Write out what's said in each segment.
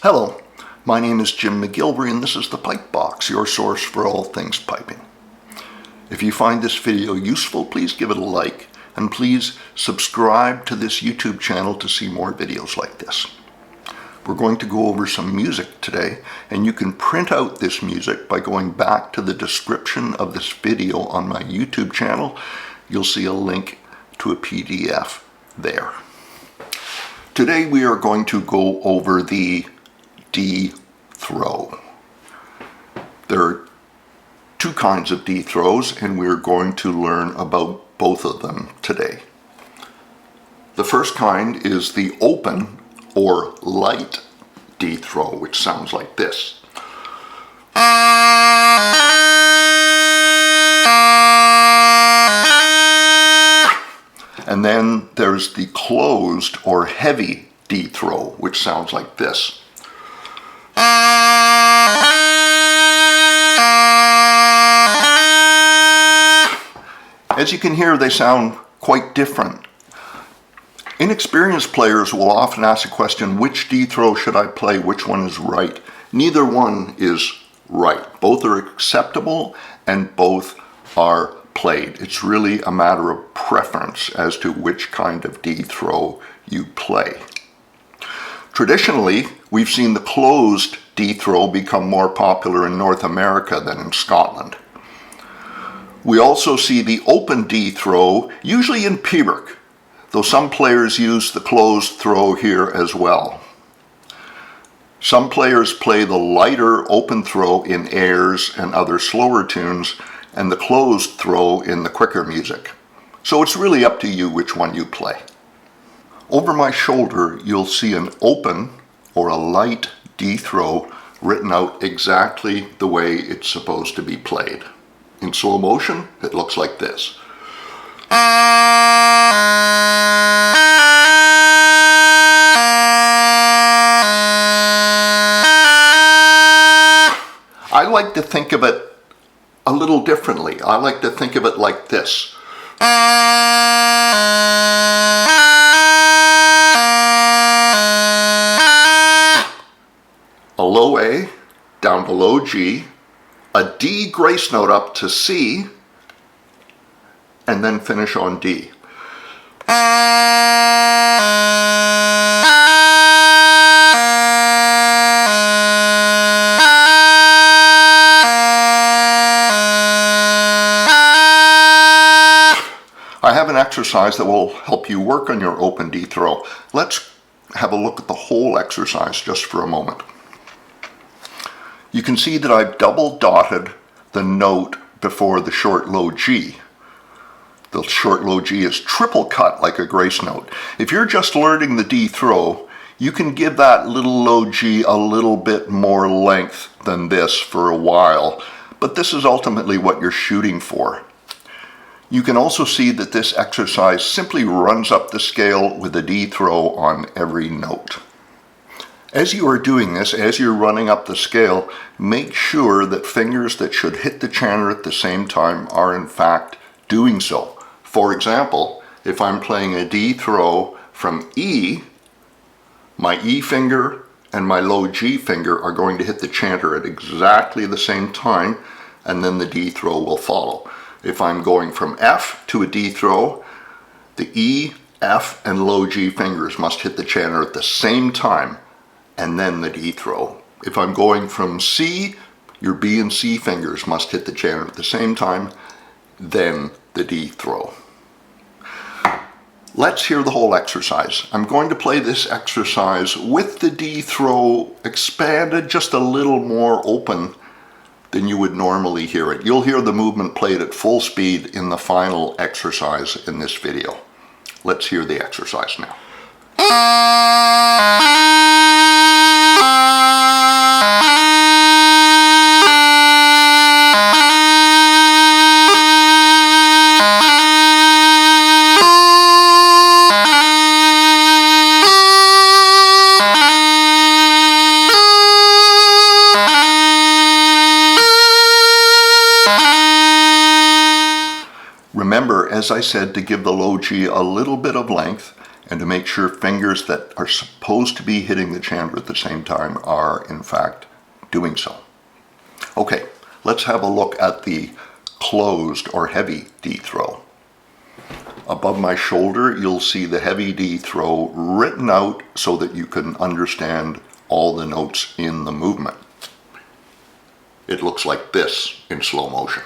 Hello, my name is Jim McGillivray and this is the Pipe Box, your source for all things piping. If you find this video useful, please give it a like and please subscribe to this YouTube channel to see more videos like this. We're going to go over some music today, and you can print out this music by going back to the description of this video on my YouTube channel. You'll see a link to a PDF there. Today we are going to go over the D throw. There are two kinds of D throws, and we're going to learn about both of them today. The first kind is the open or light D throw, which sounds like this. And then there's the closed or heavy D throw, which sounds like this. As you can hear, they sound quite different. Inexperienced players will often ask the question, which D throw should I play? Which one is right? Neither one is right. Both are acceptable and both are played. It's really a matter of preference as to which kind of D throw you play. Traditionally, we've seen the closed D throw become more popular in North America than in Scotland. We also see the open D throw, usually in Pembroke, though some players use the closed throw here as well. Some players play the lighter open throw in airs and other slower tunes, and the closed throw in the quicker music. So it's really up to you which one you play. Over my shoulder, you'll see an open or a light D throw written out exactly the way it's supposed to be played. In slow motion, it looks like this. I like to think of it a little differently. I like to think of it like this. A low A down to low G, a D grace note up to C, and then finish on D. I have an exercise that will help you work on your open D throw. Let's have a look at the whole exercise just for a moment. You can see that I've double dotted the note before the short low G. The short low G is triple cut like a grace note. If you're just learning the D throw, you can give that little low G a little bit more length than this for a while, but this is ultimately what you're shooting for. You can also see that this exercise simply runs up the scale with a D throw on every note. As you are doing this, as you're running up the scale, make sure that fingers that should hit the chanter at the same time are in fact doing so. For example, if I'm playing a D throw from E, my E finger and my low G finger are going to hit the chanter at exactly the same time, and then the D throw will follow. If I'm going from F to a D throw, the E, F, and low G fingers must hit the chanter at the same time, and then the D throw. If I'm going from C, your B and C fingers must hit the chanter at the same time, then the D throw. Let's hear the whole exercise. I'm going to play this exercise with the D throw expanded just a little more open than you would normally hear it. You'll hear the movement played at full speed in the final exercise in this video. Let's hear the exercise now. Remember, as I said, to give the low G a little bit of length, and to make sure fingers that are supposed to be hitting the chamber at the same time are in fact doing so. Okay, let's have a look at the closed or heavy D throw. Above my shoulder, you'll see the heavy D throw written out so that you can understand all the notes in the movement. It looks like this in slow motion.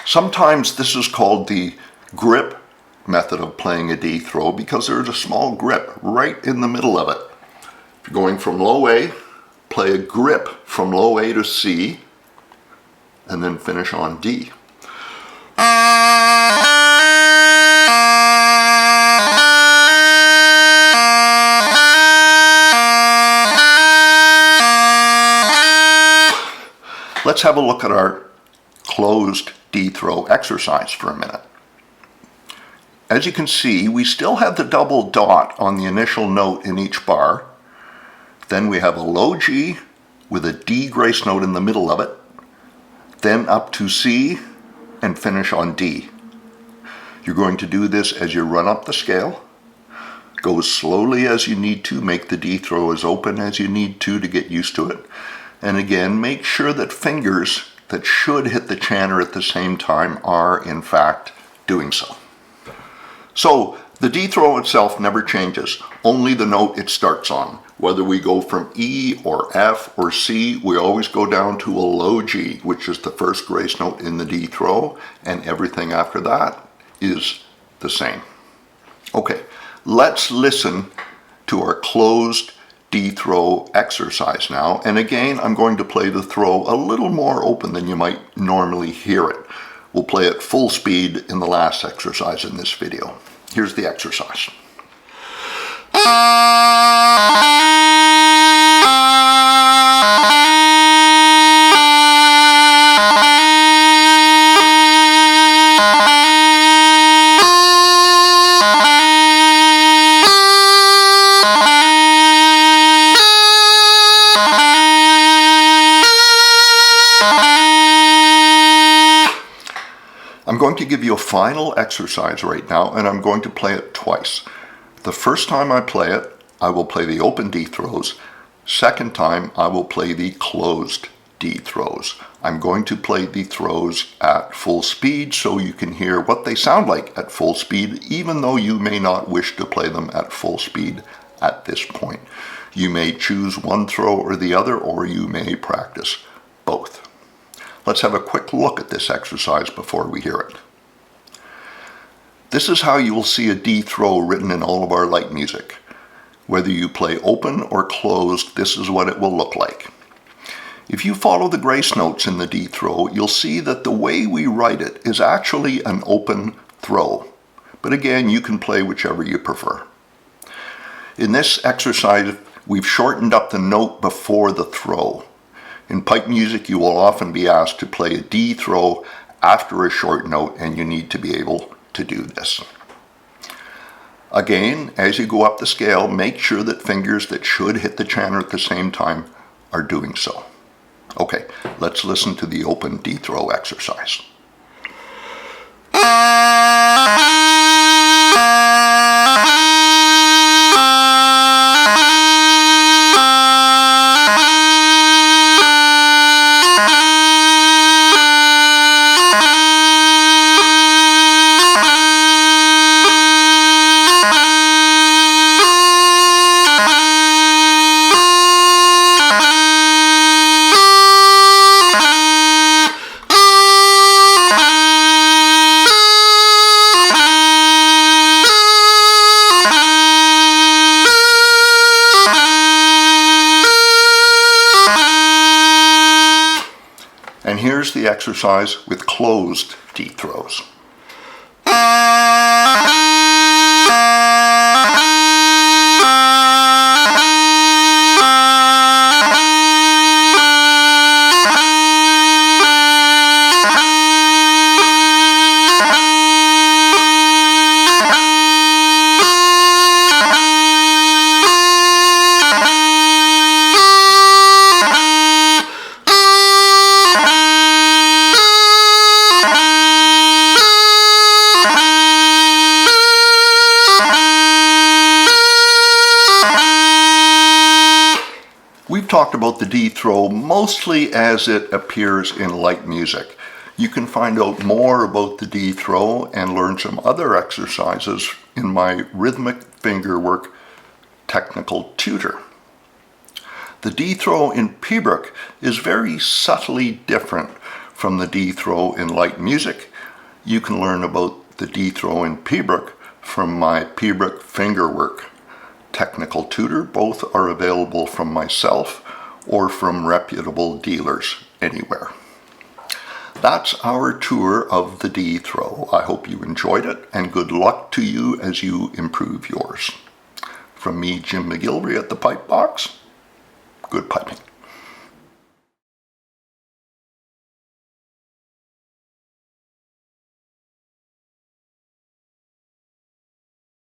Sometimes this is called the grip method of playing a D throw because there's a small grip right in the middle of it. If you're going from low A, play a grip from low A to C, and then finish on D. Let's have a look at our closed D throw exercise for a minute. As you can see, we still have the double dot on the initial note in each bar. Then we have a low G with a D grace note in the middle of it, then up to C and finish on D. You're going to do this as you run up the scale. Go as slowly as you need to, make the D throw as open as you need to get used to it. And again, make sure that fingers that should hit the chanter at the same time are in fact doing so. So the D throw itself never changes, only the note it starts on. Whether we go from E or F or C, we always go down to a low G, which is the first grace note in the D throw, and everything after that is the same. Okay, let's listen to our closed D throw exercise now, and again I'm going to play the throw a little more open than you might normally hear it. We'll play it full speed in the last exercise in this video. Here's the exercise. I'm going to give you a final exercise right now, and I'm going to play it twice. The first time I play it, I will play the open D throws. Second time, I will play the closed D throws. I'm going to play the throws at full speed so you can hear what they sound like at full speed, even though you may not wish to play them at full speed at this point. You may choose one throw or the other, or you may practice both. Let's have a quick look at this exercise before we hear it. This is how you will see a D throw written in all of our light music. Whether you play open or closed, this is what it will look like. If you follow the grace notes in the D throw, you'll see that the way we write it is actually an open throw. But again, you can play whichever you prefer. In this exercise, we've shortened up the note before the throw. In pipe music, you will often be asked to play a D throw after a short note, and you need to be able to do this. Again, as you go up the scale, make sure that fingers that should hit the chanter at the same time are doing so. Okay, let's listen to the open D throw exercise. And here's the exercise with closed D throws. talked about the D throw mostly as it appears in light music. You can find out more about the D throw and learn some other exercises in my rhythmic fingerwork technical tutor. The D throw in pibroch is very subtly different from the D throw in light music. You can learn about the D throw in pibroch from my pibroch fingerwork technical tutor. Both are available from myself or from reputable dealers anywhere. That's our tour of the D throw. I hope you enjoyed it, and good luck to you as you improve yours. From me, Jim McGillivray at the Pipe Box, good piping.